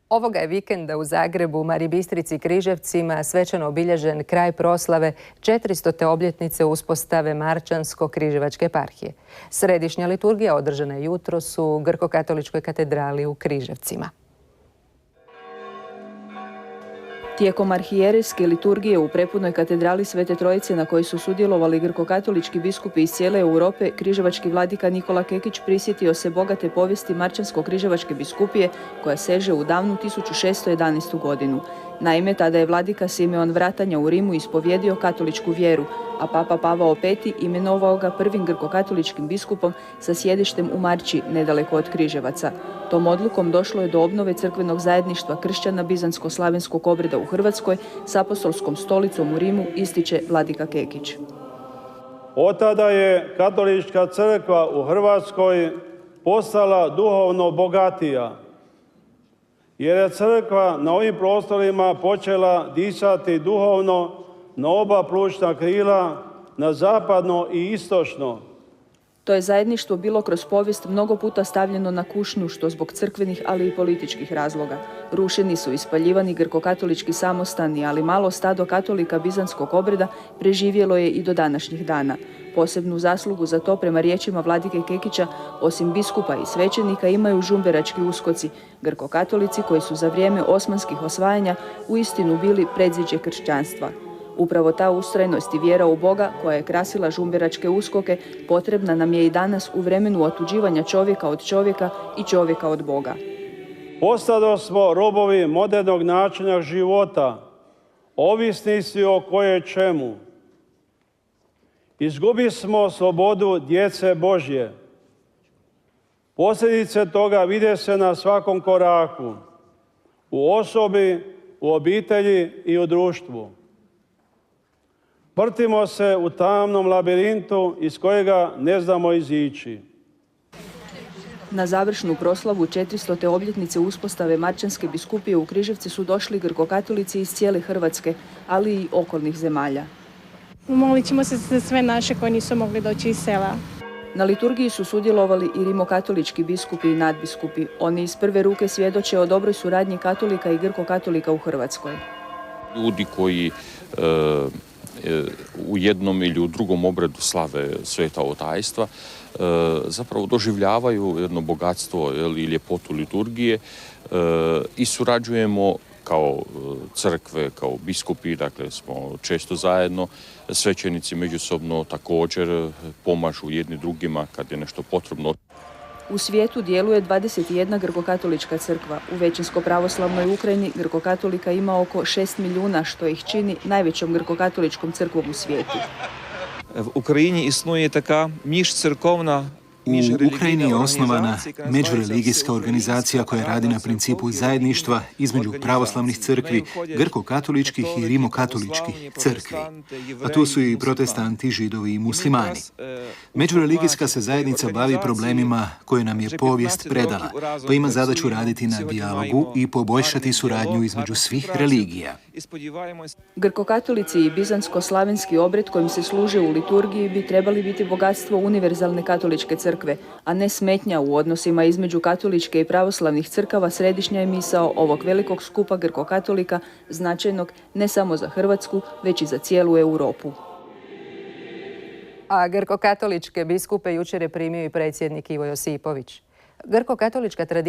Ovoga je vikenda u Zagrebu, Mariji Bistrici i Križevcima svečano obilježen kraj proslave 400. obljetnice uspostave Marčansko-križevačke eparhije. Središnja liturgija održana je jutros u Grko-katoličkoj katedrali u Križevcima. Tijekom arhijerejske liturgije u prepunoj katedrali Svete Trojice na kojoj su sudjelovali grko-katolički biskupi iz cijele Europe, križevački vladika Nikola Kekić prisjetio se bogate povijesti Marčansko-križevačke biskupije koja seže u davnu 1611. godinu. Naime, tada je vladika Simeon Vratanja u Rimu ispovjedio katoličku vjeru, a papa Pavao V imenovao ga prvim grko-katoličkim biskupom sa sjedištem u Marči, nedaleko od Križevaca. Tom odlukom došlo je do obnove crkvenog zajedništva kršćana bizantsko-slavenskog obreda u Hrvatskoj s apostolskom stolicom u Rimu, ističe vladika Kekić. Od tada je katolička crkva u Hrvatskoj postala duhovno bogatija, jer je crkva na ovim prostorima počela disati duhovno na oba plućna krila, na zapadno i istočno. To je zajedništvo bilo kroz povijest mnogo puta stavljeno na kušnju, što zbog crkvenih, ali i političkih razloga. Rušeni su i spaljivani grko-katolički samostani, ali malo stado katolika bizantskog obreda preživjelo je i do današnjih dana. Posebnu zaslugu za to, prema riječima vladike Kekića, osim biskupa i svećenika, imaju žumberački uskoci, grko-katolici koji su za vrijeme osmanskih osvajanja uistinu bili predziđe kršćanstva. Upravo ta ustrajnost i vjera u Boga koja je krasila žumberačke uskoke potrebna nam je i danas u vremenu otuđivanja čovjeka od čovjeka i čovjeka od Boga. Postado smo robovi modernog načina života, ovisnici o koje čemu. Izgubi smo slobodu djece Božje. Posljedice toga vide se na svakom koraku, u osobi, u obitelji i u društvu. Vrtimo se u tamnom labirintu iz kojega ne znamo izići. Na završnu proslavu 400. obljetnice uspostave Marčanske biskupije u Križevci su došli grko-katolici iz cijele Hrvatske, ali i okolnih zemalja. Molit ćemo se za sve naše koji nisu mogli doći iz sela. Na liturgiji su sudjelovali i rimokatolički biskupi i nadbiskupi. Oni iz prve ruke svjedoče o dobroj suradnji katolika i grko-katolika u Hrvatskoj. Ljudi koji u jednom ili u drugom obredu slave sveta otajstva zapravo doživljavaju jedno bogatstvo i ljepotu liturgije i surađujemo kao crkve, kao biskupi, dakle smo često zajedno, svećenici međusobno također pomažu jedni drugima kad je nešto potrebno. U svijetu djeluje 21 grko-katolička crkva. U većinsko pravoslavnoj Ukrajini grko-katolika ima oko 6 milijuna, što ih čini najvećom grko-katoličkom crkvom u svijetu. В Україні існує така міжцерковна. U Ukrajini je osnovana međureligijska organizacija koja radi na principu zajedništva između pravoslavnih crkvi, grko-katoličkih i rimokatoličkih crkvi. A tu su i protestanti, židovi i muslimani. Međureligijska se zajednica bavi problemima koje nam je povijest predala, pa ima zadaću raditi na dijalogu i poboljšati suradnju između svih religija. Grko-katolici i bizantsko-slavenski obred kojim se služe u liturgiji bi trebali biti bogatstvo univerzalne katoličke crkve, a ne smetnja u odnosima između katoličke i pravoslavnih crkava. Središnja je misao ovog velikog skupa grko-katolika, značajnog ne samo za Hrvatsku, već i za cijelu Europu. A grko-katoličke biskupe jučer je primio i predsjednik Ivo Josipović. Grko-katolička tradicija